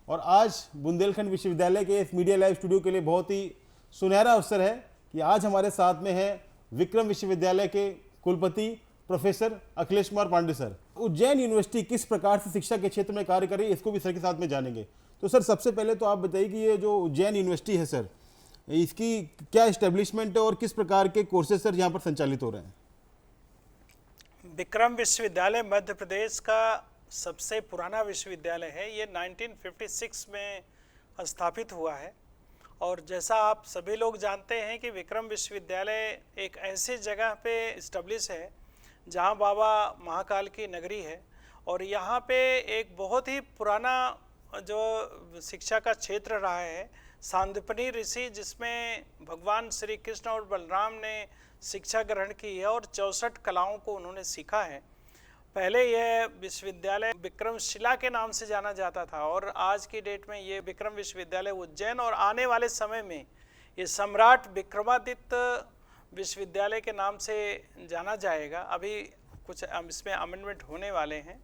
और आज बुंदेलखंड विश्वविद्यालय के इस मीडिया लाइव स्टूडियो के लिए बहुत ही सुनहरा अवसर है कि आज हमारे साथ में है विक्रम विश्वविद्यालय के कुलपति professor Akhilesh Kumar Pandey sir. Ujjain university किस प्रकार से शिक्षा के क्षेत्र में कार्य कर रही है, इसको भी सर के साथ में जानेंगे। तो सर, सबसे पहले तो आप बताइए कि ये जो उज्जैन यूनिवर्सिटी है सर, इसकी क्या इस्टेब्लिशमेंट है और किस प्रकार के कोर्सेज सर यहाँ पर संचालित हो रहे हैं? विक्रम विश्वविद्यालय मध्य प्रदेश का सबसे पुराना विश्वविद्यालय है। ये 1956 में स्थापित हुआ है और जैसा आप सभी लोग जानते हैं कि विक्रम विश्वविद्यालय एक ऐसी जगह पे इस्टब्लिश है जहां बाबा महाकाल की नगरी है और यहाँ पे एक बहुत ही पुराना जो शिक्षा का क्षेत्र रहा है सांदीपनि ऋषि, जिसमें भगवान श्री कृष्ण और बलराम ने शिक्षा ग्रहण की है और 64 कलाओं को उन्होंने सीखा है। पहले यह विश्वविद्यालय विक्रमशिला के नाम से जाना जाता था और आज की डेट में ये विक्रम विश्वविद्यालय उज्जैन और आने वाले समय में ये सम्राट विक्रमादित्य विश्वविद्यालय के नाम से जाना जाएगा। अभी कुछ इसमें अमेंडमेंट होने वाले हैं।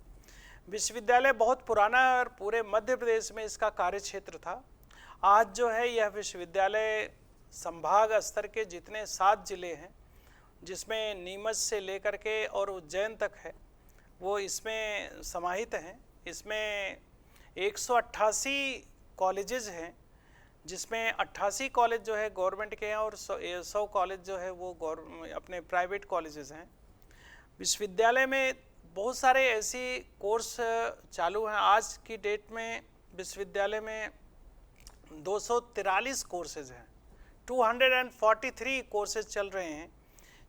विश्वविद्यालय बहुत पुराना है और पूरे मध्य प्रदेश में इसका कार्य क्षेत्र था। आज जो है यह विश्वविद्यालय संभाग स्तर के जितने 7 जिले हैं, जिसमें नीमच से लेकर के और उज्जैन तक है, वो इसमें समाहित हैं। इसमें 188 कॉलेजेस हैं, जिसमें 88 कॉलेज जो है गवर्नमेंट के हैं और 100 कॉलेज जो है वो अपने प्राइवेट कॉलेजेस हैं। विश्वविद्यालय में बहुत सारे ऐसी कोर्स चालू हैं। आज की डेट में विश्वविद्यालय में 243 कोर्सेज हैं, 243 कोर्सेज चल रहे हैं,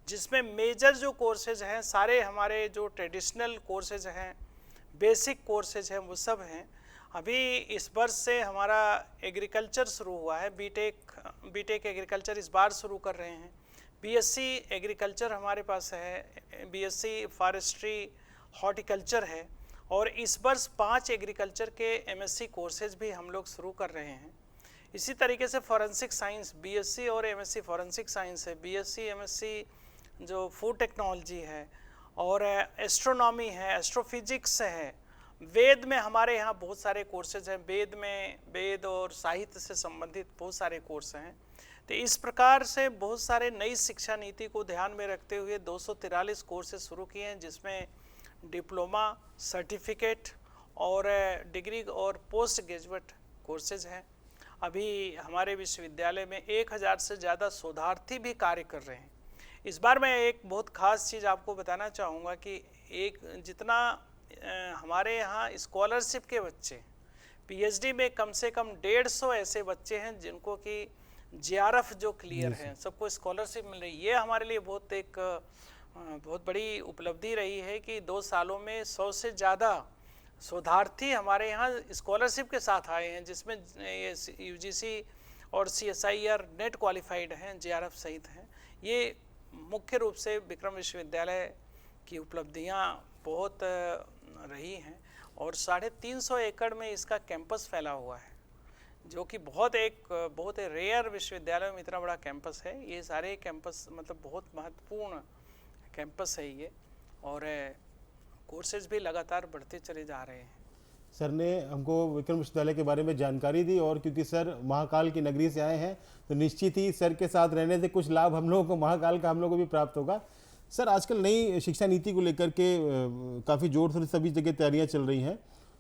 जिसमें मेजर जो कोर्सेज हैं सारे हमारे जो ट्रेडिशनल कोर्सेज हैं, बेसिक कोर्सेज हैं, वो सब हैं। अभी इस वर्ष से हमारा एग्रीकल्चर शुरू हुआ है, बीटेक एग्रीकल्चर इस बार शुरू कर रहे हैं। बीएससी एग्रीकल्चर हमारे पास है, बीएससी फॉरेस्ट्री हॉर्टिकल्चर है और इस वर्ष 5 एग्रीकल्चर के एमएससी कोर्सेज भी हम लोग शुरू कर रहे हैं। इसी तरीके से फॉरेंसिक साइंस, बीएससी और एमएससी फॉरेंसिक साइंस है, बीएससी एमएससी जो फूड टेक्नोलॉजी है और एस्ट्रोनॉमी है, एस्ट्रोफिजिक्स है। वेद में हमारे यहाँ बहुत सारे कोर्सेज हैं, वेद और साहित्य से संबंधित बहुत सारे कोर्स हैं। तो इस प्रकार से बहुत सारे नई शिक्षा नीति को ध्यान में रखते हुए 243 कोर्सेज शुरू किए हैं, जिसमें डिप्लोमा, सर्टिफिकेट और डिग्री और पोस्ट ग्रेजुएट कोर्सेज हैं। अभी हमारे विश्वविद्यालय में 1000 से ज़्यादा शोधार्थी भी कार्य कर रहे हैं। इस बार मैं एक बहुत ख़ास चीज़ आपको बताना चाहूँगा कि जितना हमारे यहाँ स्कॉलरशिप के बच्चे पीएचडी में कम से कम 150 ऐसे बच्चे हैं जिनको कि जेआरएफ जो क्लियर है, सबको स्कॉलरशिप मिल रही है। ये हमारे लिए बहुत बड़ी उपलब्धि रही है कि 2 सालों में 100 से ज़्यादा शोधार्थी हमारे यहाँ स्कॉलरशिप के साथ आए हैं, जिसमें ये यूजीसी और सीएसआईआर नेट क्वालिफाइड हैं, जेआरएफ सहित हैं। ये मुख्य रूप से विक्रम विश्वविद्यालय की उपलब्धियाँ बहुत रही हैं और 350 एकड़ में इसका कैंपस फैला हुआ है, जो कि बहुत रेयर विश्वविद्यालय में इतना बड़ा कैंपस है। ये सारे कैंपस मतलब बहुत महत्वपूर्ण कैंपस है ये, और कोर्सेज भी लगातार बढ़ते चले जा रहे हैं। सर ने हमको विक्रम विश्वविद्यालय के बारे में जानकारी दी और क्योंकि सर महाकाल की नगरी से आए हैं तो निश्चित ही सर के साथ रहने से कुछ लाभ हम लोगों को, महाकाल का हम लोगों को भी प्राप्त होगा। सर, आजकल नई शिक्षा नीति को लेकर के काफ़ी जोर से सभी जगह तैयारियां चल रही हैं।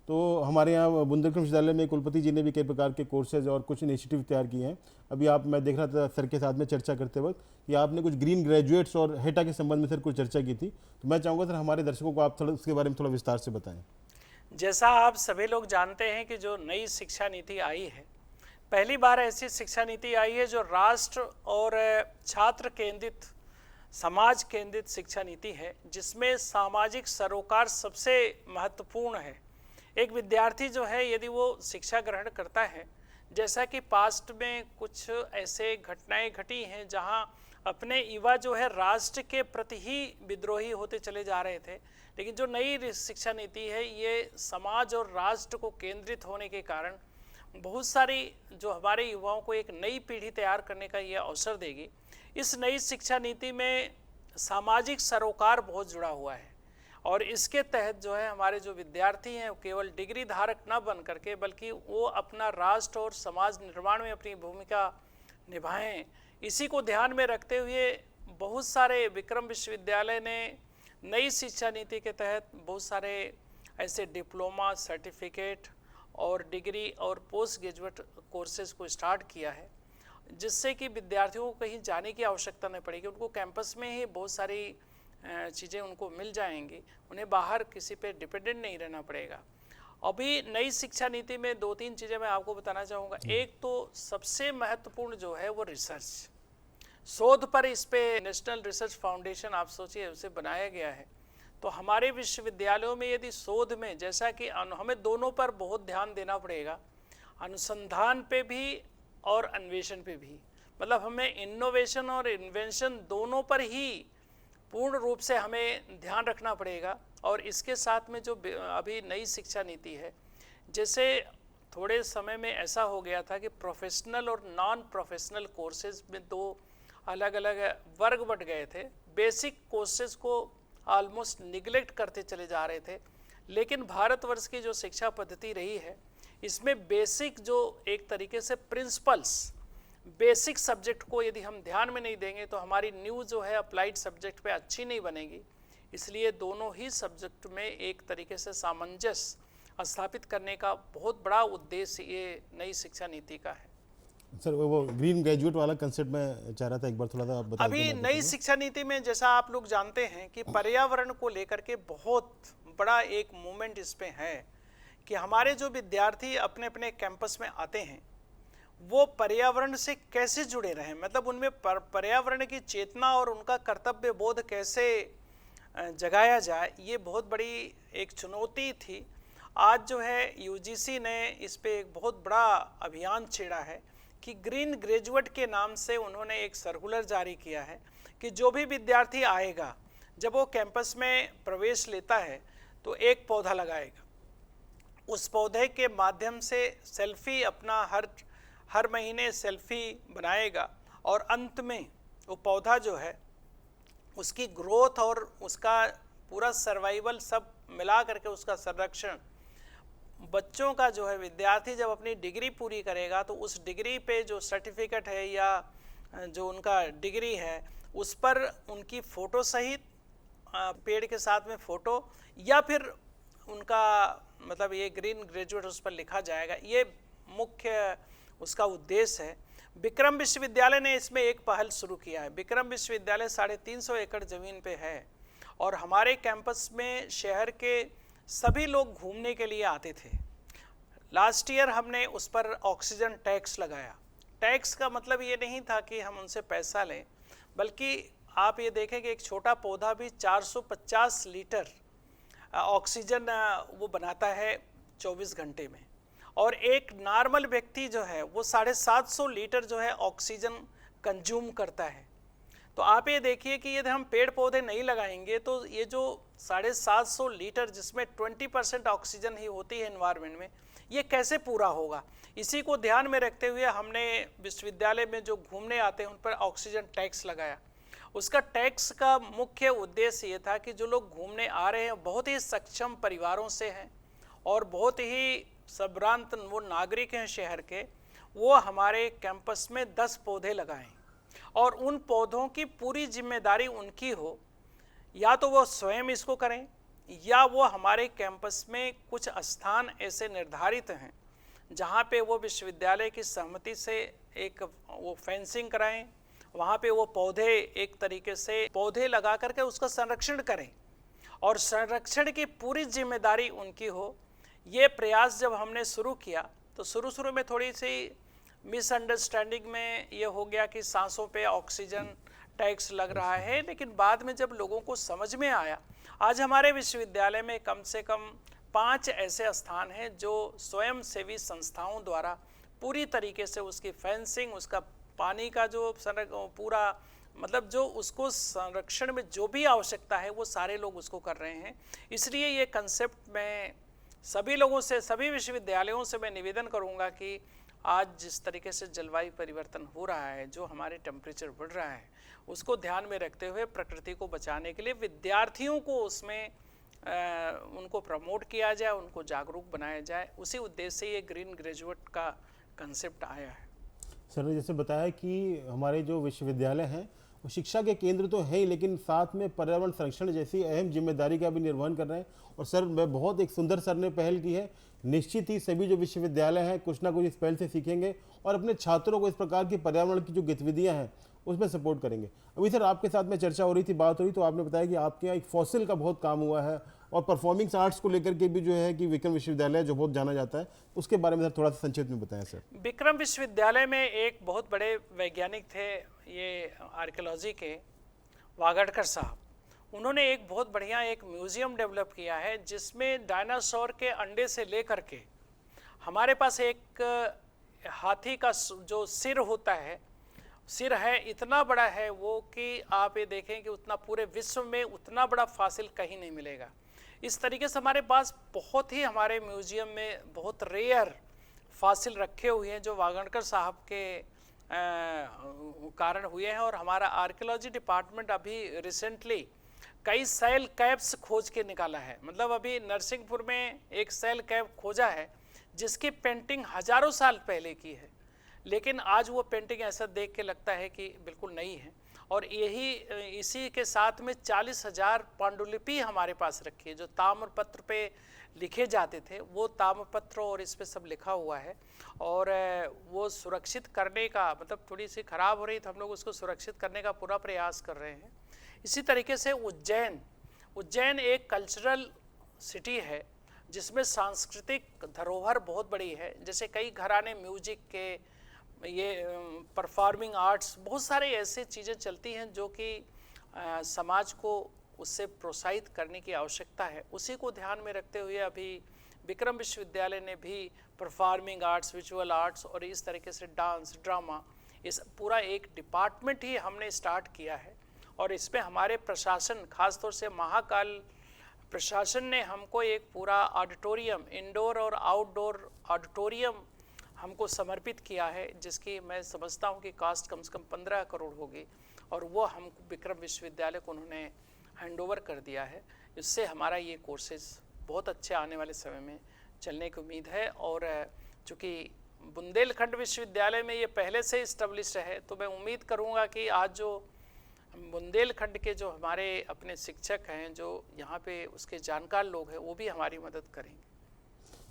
तो हमारे यहाँ बुंदेलखंड विश्वविद्यालय में कुलपति जी ने भी कई प्रकार के कोर्सेज और कुछ इनिशिएटिव तैयार किए हैं। अभी मैं देख रहा था सर के साथ में चर्चा करते वक्त कि आपने कुछ ग्रीन ग्रेजुएट्स और हेटा के संबंध में सर कुछ चर्चा की थी। तो मैं चाहूँगा सर हमारे दर्शकों को आप थोड़ा उसके बारे में थोड़ा विस्तार से बताएं। जैसा आप सभी लोग जानते हैं कि जो नई शिक्षा नीति आई है, पहली बार ऐसी शिक्षा नीति आई है जो राष्ट्र और छात्र केंद्रित, समाज केंद्रित शिक्षा नीति है, जिसमें सामाजिक सरोकार सबसे महत्वपूर्ण है। एक विद्यार्थी जो है यदि वो शिक्षा ग्रहण करता है, जैसा कि पास्ट में कुछ ऐसे घटनाएं घटी हैं जहां अपने युवा जो है राष्ट्र के प्रति ही विद्रोही होते चले जा रहे थे, लेकिन जो नई शिक्षा नीति है ये समाज और राष्ट्र को केंद्रित होने के कारण बहुत सारी जो हमारे युवाओं को एक नई पीढ़ी तैयार करने का ये अवसर देगी। इस नई शिक्षा नीति में सामाजिक सरोकार बहुत जुड़ा हुआ है और इसके तहत जो है हमारे जो विद्यार्थी हैं वो केवल डिग्री धारक न बन करके बल्कि वो अपना राष्ट्र और समाज निर्माण में अपनी भूमिका निभाएं। इसी को ध्यान में रखते हुए बहुत सारे विक्रम विश्वविद्यालय ने नई शिक्षा नीति के तहत बहुत सारे ऐसे डिप्लोमा, सर्टिफिकेट और डिग्री और पोस्ट ग्रेजुएट कोर्सेज को स्टार्ट किया है, जिससे कि विद्यार्थियों को कहीं जाने की आवश्यकता नहीं पड़ेगी। उनको कैंपस में ही बहुत सारी चीज़ें उनको मिल जाएंगी, उन्हें बाहर किसी पे डिपेंडेंट नहीं रहना पड़ेगा। अभी नई शिक्षा नीति में 2-3 चीज़ें मैं आपको बताना चाहूँगा। एक तो सबसे महत्वपूर्ण जो है वो रिसर्च, शोध पर इस पे नेशनल रिसर्च फाउंडेशन आप सोचिए उसे बनाया गया है। तो हमारे विश्वविद्यालयों में यदि शोध में, जैसा कि हमें दोनों पर बहुत ध्यान देना पड़ेगा, अनुसंधान पे भी और अन्वेषण पे भी, मतलब हमें इनोवेशन और इन्वेंशन दोनों पर ही पूर्ण रूप से हमें ध्यान रखना पड़ेगा। और इसके साथ में जो अभी नई शिक्षा नीति है, जैसे थोड़े समय में ऐसा हो गया था कि प्रोफेशनल और नॉन प्रोफेशनल कोर्सेज में 2 अलग अलग वर्ग बट गए थे। बेसिक कोर्सेज को ऑलमोस्ट निगलेक्ट करते चले जा रहे थे, लेकिन भारतवर्ष की जो शिक्षा पद्धति रही है इसमें बेसिक जो एक तरीके से प्रिंसिपल्स, बेसिक सब्जेक्ट को यदि हम ध्यान में नहीं देंगे तो हमारी न्यू जो है अप्लाइड सब्जेक्ट पे अच्छी नहीं बनेगी। इसलिए दोनों ही सब्जेक्ट में एक तरीके से सामंजस्य स्थापित करने का बहुत बड़ा उद्देश्य ये नई शिक्षा नीति का है। सर वो ग्रीन ग्रेजुएट वाला कंसेप्ट मैं चाह रहा था, एक बार थोड़ा सा बता अभी नई शिक्षा नीति में जैसा आप लोग जानते हैं कि पर्यावरण को लेकर के बहुत बड़ा एक मूवमेंट इस पे है कि हमारे जो विद्यार्थी अपने अपने कैंपस में आते हैं वो पर्यावरण से कैसे जुड़े रहें, मतलब उनमें पर्यावरण की चेतना और उनका कर्तव्य बोध कैसे जगाया जाए, ये बहुत बड़ी एक चुनौती थी। आज जो है यूजीसी ने इस पे एक बहुत बड़ा अभियान छेड़ा है कि ग्रीन ग्रेजुएट के नाम से उन्होंने एक सर्कुलर जारी किया है कि जो भी विद्यार्थी आएगा, जब वो कैंपस में प्रवेश लेता है तो एक पौधा लगाएगा। उस पौधे के माध्यम से सेल्फी अपना हर महीने सेल्फी बनाएगा और अंत में वो पौधा जो है उसकी ग्रोथ और उसका पूरा सर्वाइवल सब मिला करके उसका संरक्षण, बच्चों का जो है विद्यार्थी जब अपनी डिग्री पूरी करेगा तो उस डिग्री पे जो सर्टिफिकेट है या जो उनका डिग्री है उस पर उनकी फ़ोटो सहित पेड़ के साथ में फ़ोटो या फिर उनका मतलब ये ग्रीन ग्रेजुएट उस पर लिखा जाएगा। ये मुख्य उसका उद्देश्य है। विक्रम विश्वविद्यालय ने इसमें एक पहल शुरू किया है। विक्रम विश्वविद्यालय 350 एकड़ ज़मीन पे है और हमारे कैंपस में शहर के सभी लोग घूमने के लिए आते थे। लास्ट ईयर हमने उस पर ऑक्सीजन टैक्स लगाया। टैक्स का मतलब ये नहीं था कि हम उनसे पैसा लें, बल्कि आप ये देखें कि एक छोटा पौधा भी 450 लीटर ऑक्सीजन वो बनाता है 24 घंटे में, और एक नॉर्मल व्यक्ति जो है वो 750 लीटर जो है ऑक्सीजन कंज्यूम करता है। तो आप ये देखिए कि यदि हम पेड़ पौधे नहीं लगाएंगे तो ये जो 750 लीटर जिसमें 20% ऑक्सीजन ही होती है एनवायरनमेंट में, ये कैसे पूरा होगा। इसी को ध्यान में रखते हुए हमने विश्वविद्यालय में जो घूमने आते हैं उन पर ऑक्सीजन टैक्स लगाया। उसका टैक्स का मुख्य उद्देश्य ये था कि जो लोग घूमने आ रहे हैं बहुत ही सक्षम परिवारों से हैं और बहुत ही संभ्रांत वो नागरिक हैं शहर के, वो हमारे कैंपस में 10 पौधे लगाएं और उन पौधों की पूरी जिम्मेदारी उनकी हो। या तो वो स्वयं इसको करें या वो हमारे कैंपस में कुछ स्थान ऐसे निर्धारित हैं जहाँ पे वो विश्वविद्यालय की सहमति से एक वो फेंसिंग कराएं, वहाँ पे वो पौधे एक तरीके से पौधे लगा करके उसका संरक्षण करें और संरक्षण की पूरी जिम्मेदारी उनकी हो। ये प्रयास जब हमने शुरू किया तो शुरू में थोड़ी सी मिसअंडरस्टैंडिंग में ये हो गया कि सांसों पे ऑक्सीजन टैक्स लग रहा है, लेकिन बाद में जब लोगों को समझ में आया, आज हमारे विश्वविद्यालय में कम से कम 5 ऐसे स्थान हैं जो स्वयंसेवी संस्थाओं द्वारा पूरी तरीके से उसकी फेंसिंग, उसका पानी का जो पूरा मतलब जो उसको संरक्षण में जो भी आवश्यकता है वो सारे लोग उसको कर रहे हैं। इसलिए ये कंसेप्ट मैं सभी लोगों से, सभी विश्वविद्यालयों से मैं निवेदन करूंगा कि आज जिस तरीके से जलवायु परिवर्तन हो रहा है, जो हमारे टेम्परेचर बढ़ रहा है, उसको ध्यान में रखते हुए प्रकृति को बचाने के लिए विद्यार्थियों को उसमें उनको प्रमोट किया जाए, उनको जागरूक बनाया जाए। उसी उद्देश्य से ये ग्रीन ग्रेजुएट का कंसेप्ट आया है। सर ने जैसे बताया कि हमारे जो विश्वविद्यालय हैं वो शिक्षा के केंद्र तो है ही, लेकिन साथ में पर्यावरण संरक्षण जैसी अहम जिम्मेदारी का भी निर्वहन कर रहे हैं। और सर मैं बहुत एक सुंदर सर ने पहल की है। निश्चित ही सभी जो विश्वविद्यालय हैं कुछ ना कुछ इस पहल से सीखेंगे और अपने छात्रों को इस प्रकार की पर्यावरण की जो गतिविधियां हैं उसमें सपोर्ट करेंगे। अभी सर आपके साथ में चर्चा हो रही थी, बात हो रही, तो आपने बताया कि आपके यहाँ एक फॉसिल का बहुत काम हुआ है और परफॉर्मिंग आर्ट्स को लेकर के भी जो है कि विक्रम विश्वविद्यालय जो बहुत जाना जाता है, उसके बारे में सर थोड़ा सा संक्षिप्त में बताएं सर। विक्रम विश्वविद्यालय में एक बहुत बड़े वैज्ञानिक थे, ये आर्कियोलॉजी के वागड़कर साहब। उन्होंने एक बहुत बढ़िया एक म्यूजियम डेवलप किया है जिसमें डायनासोर के अंडे से लेकर के हमारे पास एक हाथी का जो सिर होता है, सिर है, इतना बड़ा है वो कि आप ये देखें कि उतना पूरे विश्व में उतना बड़ा फासिल कहीं नहीं मिलेगा। इस तरीके से हमारे पास बहुत ही हमारे म्यूजियम में बहुत रेयर फासिल रखे हुए हैं जो वागड़कर साहब के कारण हुए हैं। और हमारा आर्कियोलॉजी डिपार्टमेंट अभी रिसेंटली कई सेल कैप्स खोज के निकाला है। मतलब अभी नरसिंहपुर में एक सेल कैप खोजा है जिसकी पेंटिंग हजारों साल पहले की है, लेकिन आज वो पेंटिंग ऐसा देख के लगता है कि बिल्कुल नई है। और यही इसी के साथ में 40,000 पांडुलिपि हमारे पास रखी है जो ताम्रपत्र पे लिखे जाते थे, वो ताम्रपत्र और इस पे सब लिखा हुआ है। और वो सुरक्षित करने का, मतलब थोड़ी सी खराब हो रही तो हम लोग उसको सुरक्षित करने का पूरा प्रयास कर रहे हैं। इसी तरीके से उज्जैन एक कल्चरल सिटी है जिसमें सांस्कृतिक धरोहर बहुत बड़ी है। जैसे कई घराने म्यूजिक के, ये परफॉर्मिंग आर्ट्स, बहुत सारे ऐसे चीज़ें चलती हैं जो कि समाज को उससे प्रोत्साहित करने की आवश्यकता है। उसी को ध्यान में रखते हुए अभी विक्रम विश्वविद्यालय ने भी परफॉर्मिंग आर्ट्स, विजुअल आर्ट्स और इस तरीके से डांस, ड्रामा, इस पूरा एक डिपार्टमेंट ही हमने स्टार्ट किया है। और इसमें हमारे प्रशासन, खासतौर से महाकाल प्रशासन ने हमको एक पूरा ऑडिटोरियम, इंडोर और आउटडोर ऑडिटोरियम हमको समर्पित किया है, जिसकी मैं समझता हूँ कि कास्ट कम से कम 15 करोड़ होगी। और वो हमको विक्रम विश्वविद्यालय को उन्होंने हैंडओवर कर दिया है। इससे हमारा ये कोर्सेज बहुत अच्छे आने वाले समय में चलने की उम्मीद है। और चूँकि बुंदेलखंड विश्वविद्यालय में ये पहले से इस्टब्लिश्ड है, तो मैं उम्मीद करूँगा कि आज जो बुंदेलखंड के जो हमारे अपने शिक्षक हैं, जो यहाँ पे उसके जानकार लोग हैं, वो भी हमारी मदद करेंगे।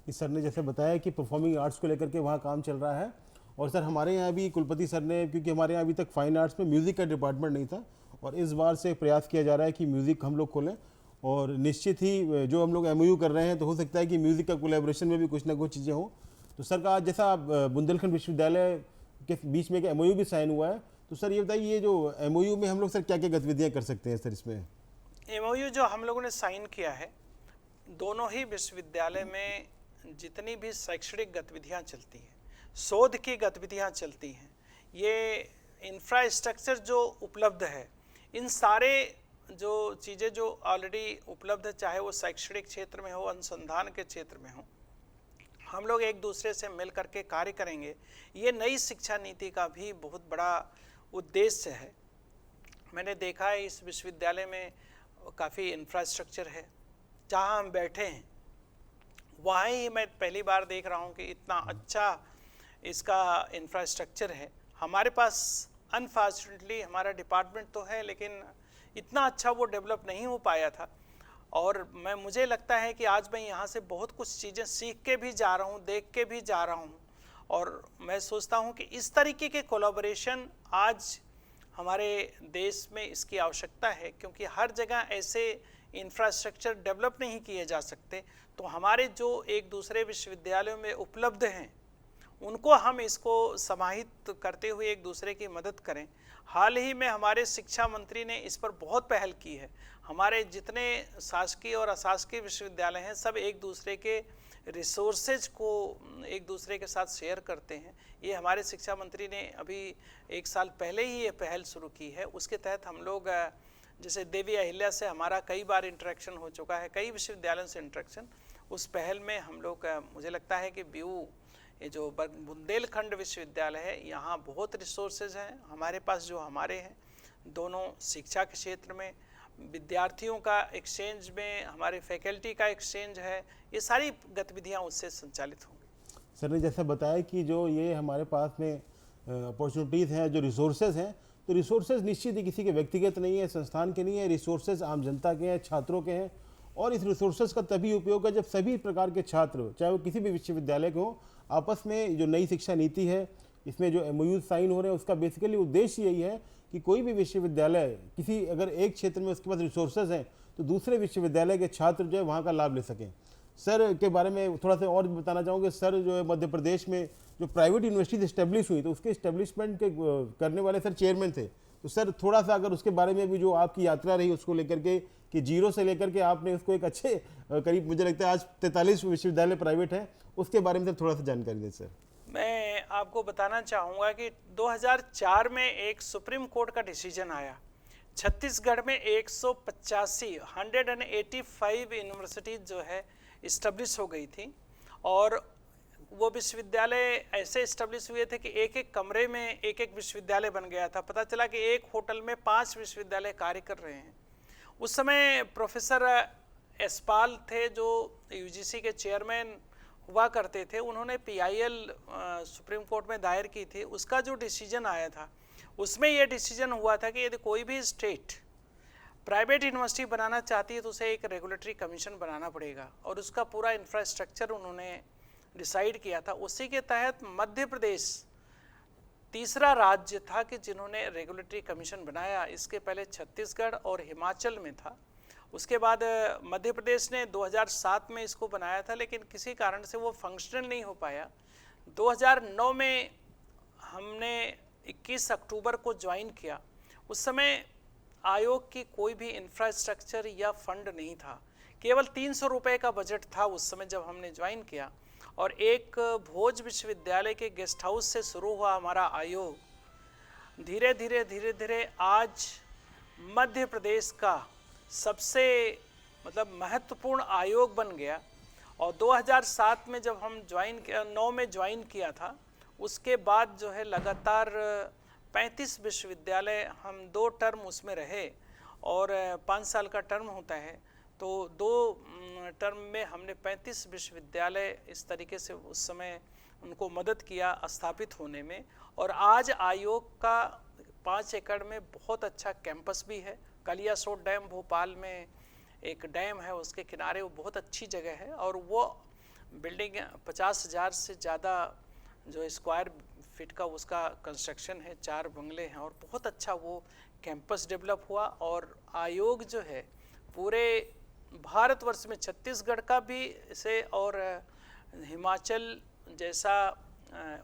इस सर ने जैसे बताया कि परफॉर्मिंग आर्ट्स को लेकर के वहाँ काम चल रहा है। और सर हमारे यहाँ भी कुलपति सर ने, क्योंकि हमारे यहाँ अभी तक फाइन आर्ट्स में म्यूज़िक का डिपार्टमेंट नहीं था, और इस बार से प्रयास किया जा रहा है कि म्यूज़िक हम लोग खोलें। और निश्चित ही जो हम लोग MOU कर रहे हैं, तो हो सकता है कि म्यूज़िक का कोलैबोरेशन में भी कुछ ना कुछ चीज़ें हों। तो सर का जैसा बुंदेलखंड विश्वविद्यालय के बीच में एक MOU भी साइन हुआ है, तो सर ये बताइए ये जो MOU में हम लोग सर क्या क्या गतिविधियाँ कर सकते हैं सर इसमें? MOU जो हम लोगों ने साइन किया है, दोनों ही विश्वविद्यालय में जितनी भी शैक्षणिक गतिविधियां चलती हैं, शोध की गतिविधियां चलती हैं, ये इंफ्रास्ट्रक्चर जो उपलब्ध है, इन सारे जो चीज़ें जो ऑलरेडी उपलब्ध है, चाहे वो शैक्षणिक क्षेत्र में हो, अनुसंधान के क्षेत्र में हो, हम लोग एक दूसरे से मिल करके कार्य करेंगे। ये नई शिक्षा नीति का भी बहुत बड़ा उद्देश्य है। मैंने देखा है इस विश्वविद्यालय में काफ़ी इंफ्रास्ट्रक्चर है। जहाँ हम बैठे हैं वहाँ ही मैं पहली बार देख रहा हूँ कि इतना अच्छा इसका इंफ्रास्ट्रक्चर है। हमारे पास अनफॉर्चुनेटली हमारा डिपार्टमेंट तो है, लेकिन इतना अच्छा वो डेवलप नहीं हो पाया था। और मुझे लगता है कि आज मैं यहाँ से बहुत कुछ चीज़ें सीख के भी जा रहा हूँ, देख के भी जा रहा हूँ। और मैं सोचता हूँ कि इस तरीके के कोलैबोरेशन आज हमारे देश में इसकी आवश्यकता है, क्योंकि हर जगह ऐसे इंफ्रास्ट्रक्चर डेवलप नहीं किए जा सकते। तो हमारे जो एक दूसरे विश्वविद्यालयों में उपलब्ध हैं, उनको हम इसको समाहित करते हुए एक दूसरे की मदद करें। हाल ही में हमारे शिक्षा मंत्री ने इस पर बहुत पहल की है। हमारे जितने शासकीय और अशासकीय विश्वविद्यालय हैं, सब एक दूसरे के रिसोर्सेज को एक दूसरे के साथ शेयर करते हैं। ये हमारे शिक्षा मंत्री ने अभी 1 साल पहले ही ये पहल शुरू की है। उसके तहत हम लोग, जैसे देवी अहिल्या से हमारा कई बार इंटरेक्शन हो चुका है, कई विश्वविद्यालयों से इंटरेक्शन। उस पहल में हम लोग, मुझे लगता है कि ये जो बुंदेलखंड विश्वविद्यालय है, यहाँ बहुत रिसोर्सेज हैं हमारे पास जो हमारे हैं, दोनों शिक्षा के क्षेत्र में, विद्यार्थियों का एक्सचेंज में, हमारे फैकल्टी का एक्सचेंज है, ये सारी गतिविधियां उससे संचालित होंगी। सर ने जैसा बताया कि जो ये हमारे पास में अपॉर्चुनिटीज़ हैं, जो रिसोर्सेज हैं, तो रिसोर्सेज निश्चित ही किसी के व्यक्तिगत नहीं है, संस्थान के नहीं है, रिसोर्सेज आम जनता के हैं, छात्रों के हैं। और इस रिसोर्सेज का तभी उपयोग है जब सभी प्रकार के छात्र, चाहे वो किसी भी विश्वविद्यालय के हों, आपस में जो नई शिक्षा नीति है, इसमें जो MOU साइन हो रहे हैं, उसका बेसिकली उद्देश्य यही है कि कोई भी विश्वविद्यालय किसी अगर एक क्षेत्र में उसके पास रिसोर्सेज हैं तो दूसरे विश्वविद्यालय के छात्र जो है वहाँ का लाभ ले सकें। सर के बारे में थोड़ा सा और बताना चाहूँगे। सर जो है मध्य प्रदेश में जो प्राइवेट यूनिवर्सिटीज इस्टेब्लिश हुई तो उसके इस्टेब्लिशमेंट के करने वाले सर चेयरमैन थे। तो सर थोड़ा सा अगर उसके बारे में भी जो आपकी यात्रा रही उसको लेकर के कि जीरो से लेकर के आपने उसको एक अच्छे करीब मुझे लगता है आज 43 विश्वविद्यालय प्राइवेट हैं, उसके बारे में सर थोड़ा सा जानकारी दें सर। मैं आपको बताना चाहूँगा कि 2004 में एक सुप्रीम कोर्ट का डिसीजन आया। छत्तीसगढ़ में 185 यूनिवर्सिटीज जो है इस्टेब्लिश हो गई थी और वो विश्वविद्यालय ऐसे इस्टेब्लिश हुए थे कि एक एक कमरे में एक एक विश्वविद्यालय बन गया था। पता चला कि एक होटल में 5 विश्वविद्यालय कार्य कर रहे हैं। उस समय प्रोफेसर एसपाल थे जो UGC के चेयरमैन हुआ करते थे, उन्होंने PIL सुप्रीम कोर्ट में दायर की थी। उसका जो डिसीजन आया था उसमें यह डिसीजन हुआ था कि यदि कोई भी स्टेट प्राइवेट यूनिवर्सिटी बनाना चाहती है तो उसे एक रेगुलेटरी कमीशन बनाना पड़ेगा और उसका पूरा इंफ्रास्ट्रक्चर उन्होंने डिसाइड किया था। उसी के तहत मध्य प्रदेश तीसरा राज्य था कि जिन्होंने रेगुलेटरी कमीशन बनाया। इसके पहले छत्तीसगढ़ और हिमाचल में था। उसके बाद मध्य प्रदेश ने 2007 में इसको बनाया था, लेकिन किसी कारण से वो फंक्शनल नहीं हो पाया। 2009 में हमने 21 अक्टूबर को ज्वाइन किया। उस समय आयोग की कोई भी इंफ्रास्ट्रक्चर या फंड नहीं था, केवल 300 रुपये का बजट था उस समय जब हमने ज्वाइन किया। और एक भोज विश्वविद्यालय के गेस्ट हाउस से शुरू हुआ हमारा आयोग धीरे धीरे आज मध्य प्रदेश का सबसे महत्वपूर्ण आयोग बन गया। और 2007 में जब हम ज्वाइन किया, 9 में ज्वाइन किया था, उसके बाद जो है लगातार 35 विश्वविद्यालय, हम 2 टर्म उसमें रहे और 5 साल का टर्म होता है, तो 2 टर्म में हमने 35 विश्वविद्यालय इस तरीके से उस समय उनको मदद किया स्थापित होने में। और आज आयोग का 5 एकड़ में बहुत अच्छा कैंपस भी है। कलियासोत डैम भोपाल में एक डैम है, उसके किनारे, वो बहुत अच्छी जगह है और वो बिल्डिंग 50,000 से ज़्यादा जो स्क्वायर फीट का उसका कंस्ट्रक्शन है, 4 बंगले हैं और बहुत अच्छा वो कैंपस डेवलप हुआ। और आयोग जो है पूरे भारतवर्ष में छत्तीसगढ़ का भी इसे और हिमाचल जैसा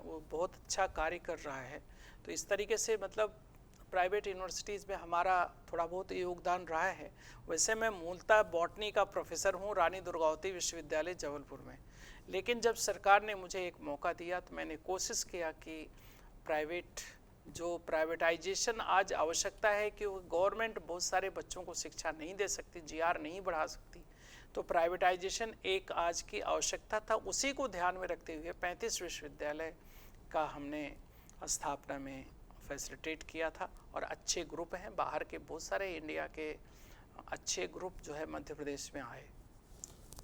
वो बहुत अच्छा कार्य कर रहा है। तो इस तरीके से प्राइवेट यूनिवर्सिटीज़ में हमारा थोड़ा बहुत योगदान रहा है। वैसे मैं मूलतः बॉटनी का प्रोफेसर हूँ रानी दुर्गावती विश्वविद्यालय जबलपुर में, लेकिन जब सरकार ने मुझे एक मौका दिया तो मैंने कोशिश किया कि प्राइवेटाइजेशन आज आवश्यकता है कि गवर्नमेंट बहुत सारे बच्चों को शिक्षा नहीं दे सकती, GR नहीं बढ़ा सकती, तो प्राइवेटाइजेशन एक आज की आवश्यकता था। उसी को ध्यान में रखते हुए 35 विश्वविद्यालय का हमने स्थापना में फैसिलिटेट किया था और अच्छे ग्रुप हैं, बाहर के बहुत सारे इंडिया के अच्छे ग्रुप जो है मध्य प्रदेश में आए।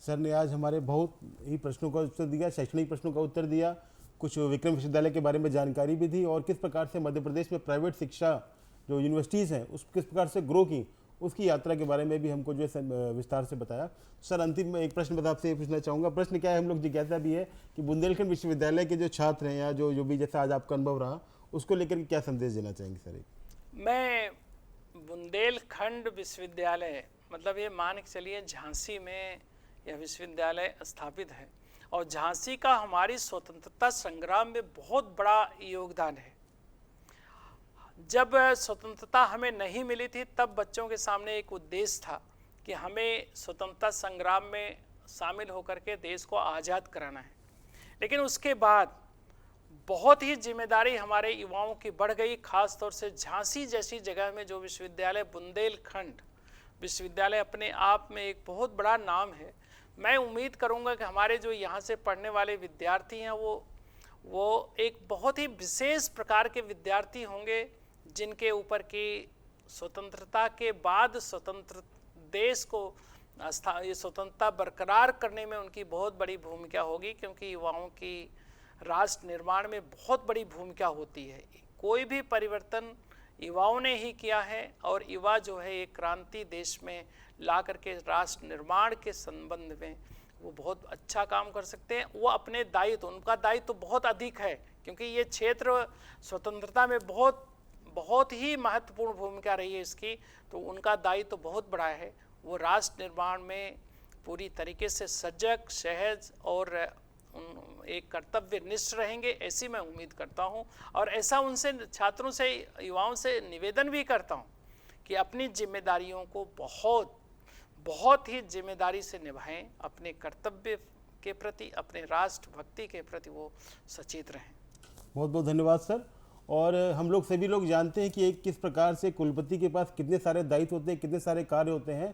सर ने आज हमारे बहुत ही प्रश्नों का उत्तर दिया, शैक्षणिक प्रश्नों का उत्तर दिया, कुछ विक्रम विश्वविद्यालय के बारे में जानकारी भी दी और किस प्रकार से मध्य प्रदेश में प्राइवेट शिक्षा जो यूनिवर्सिटीज़ हैं उस किस प्रकार से ग्रो की, उसकी यात्रा के बारे में भी हमको जो है विस्तार से बताया। सर अंतिम में एक प्रश्न आपसे पूछना चाहूँगा। प्रश्न क्या है, हम लोग जिज्ञासा भी है कि बुंदेलखंड विश्वविद्यालय के जो छात्र हैं या जो भी जैसा आज आपका अनुभव रहा, उसको लेकर क्या संदेश देना चाहेंगे सर? मैं बुंदेलखंड विश्वविद्यालय ये मान के चलिए झांसी में यह विश्वविद्यालय स्थापित है और झांसी का हमारी स्वतंत्रता संग्राम में बहुत बड़ा योगदान है। जब स्वतंत्रता हमें नहीं मिली थी तब बच्चों के सामने एक उद्देश्य था कि हमें स्वतंत्रता संग्राम में शामिल होकर के देश को आज़ाद कराना है, लेकिन उसके बाद बहुत ही जिम्मेदारी हमारे युवाओं की बढ़ गई। खास तौर से झांसी जैसी जगह में जो विश्वविद्यालय बुंदेलखंड विश्वविद्यालय अपने आप में एक बहुत बड़ा नाम है। मैं उम्मीद करूंगा कि हमारे जो यहाँ से पढ़ने वाले विद्यार्थी हैं वो एक बहुत ही विशेष प्रकार के विद्यार्थी होंगे जिनके ऊपर की स्वतंत्रता के बाद स्वतंत्र देश को ये स्वतंत्रता बरकरार करने में उनकी बहुत बड़ी भूमिका होगी, क्योंकि युवाओं की राष्ट्र निर्माण में बहुत बड़ी भूमिका होती है। कोई भी परिवर्तन युवाओं ने ही किया है और युवा जो है एक क्रांति देश में ला करके राष्ट्र निर्माण के संबंध में वो बहुत अच्छा काम कर सकते हैं। वो अपने दायित्व, उनका दायित्व बहुत अधिक है, क्योंकि ये क्षेत्र स्वतंत्रता में बहुत ही महत्वपूर्ण भूमिका रही है इसकी, तो उनका दायित्व तो बहुत बड़ा है। वो राष्ट्र निर्माण में पूरी तरीके से सजग, सहज और एक कर्तव्यनिष्ठ रहेंगे, ऐसी मैं उम्मीद करता हूं। और ऐसा उनसे, छात्रों से, युवाओं से निवेदन भी करता हूं कि अपनी जिम्मेदारियों को बहुत ही जिम्मेदारी से निभाएं, अपने कर्तव्य के प्रति, अपने राष्ट्रभक्ति के प्रति वो सचेत रहें। बहुत बहुत धन्यवाद सर। और हम लोग सभी लोग जानते हैं कि एक किस प्रकार से कुलपति के पास कितने सारे दायित्व होते हैं, कितने सारे कार्य होते हैं,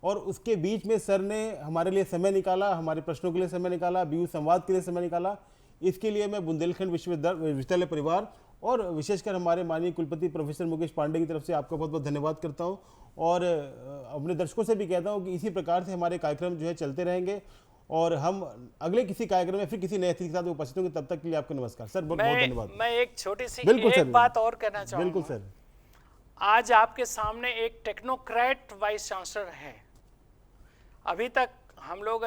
और उसके बीच में सर ने हमारे लिए समय निकाला, हमारे प्रश्नों के लिए समय निकाला, बीयू संवाद के लिए समय निकाला। इसके लिए मैं बुंदेलखंड विश्वविद्यालय परिवार और विशेषकर हमारे माननीय कुलपति प्रोफेसर मुकेश पांडे की तरफ से आपका बहुत बहुत धन्यवाद करता हूं। और अपने दर्शकों से भी कहता हूं कि इसी प्रकार से हमारे कार्यक्रम जो है चलते रहेंगे, और हम अगले किसी कार्यक्रम में फिर किसी नए अतिथि के साथ उपस्थित होंगे। तब तक के लिए आपका नमस्कार सर, बहुत बहुत धन्यवाद। मैं एक छोटी सी एक बात और कहना चाहूँगा। बिल्कुल सर। आज आपके सामने एक टेक्नोक्रेट वाइस चांसलर है। अभी तक हम लोग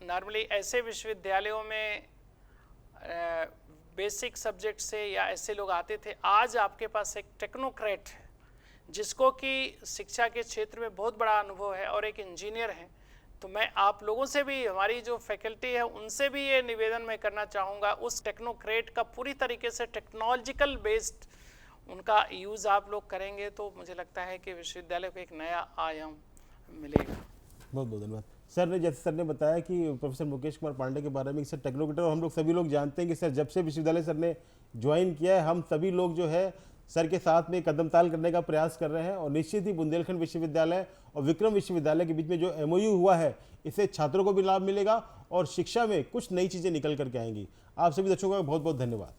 नॉर्मली ऐसे विश्वविद्यालयों में बेसिक सब्जेक्ट से या ऐसे लोग आते थे। आज आपके पास एक टेक्नोक्रेट है जिसको कि शिक्षा के क्षेत्र में बहुत बड़ा अनुभव है और एक इंजीनियर है। तो मैं आप लोगों से भी, हमारी जो फैकल्टी है उनसे भी ये निवेदन मैं करना चाहूँगा, उस टेक्नोक्रेट का पूरी तरीके से टेक्नोलॉजिकल बेस्ड उनका यूज़ आप लोग करेंगे तो मुझे लगता है कि विश्वविद्यालय को एक नया आयाम मिलेगा। बहुत बहुत धन्यवाद सर ने। जैसे सर ने बताया कि प्रोफेसर मुकेश कुमार पांडे के बारे में, सर टेक्नोक्रेट, और हम लोग सभी लोग जानते हैं कि सर जब से विश्वविद्यालय सर ने ज्वाइन किया है, हम सभी लोग जो है सर के साथ में कदम ताल करने का प्रयास कर रहे हैं। और निश्चित ही बुंदेलखंड विश्वविद्यालय और विक्रम विश्वविद्यालय के बीच में जो MOU हुआ है, इससे छात्रों को भी लाभ मिलेगा और शिक्षा में कुछ नई चीज़ें निकल करके आएंगी। आप सभी दर्शकों का बहुत बहुत धन्यवाद।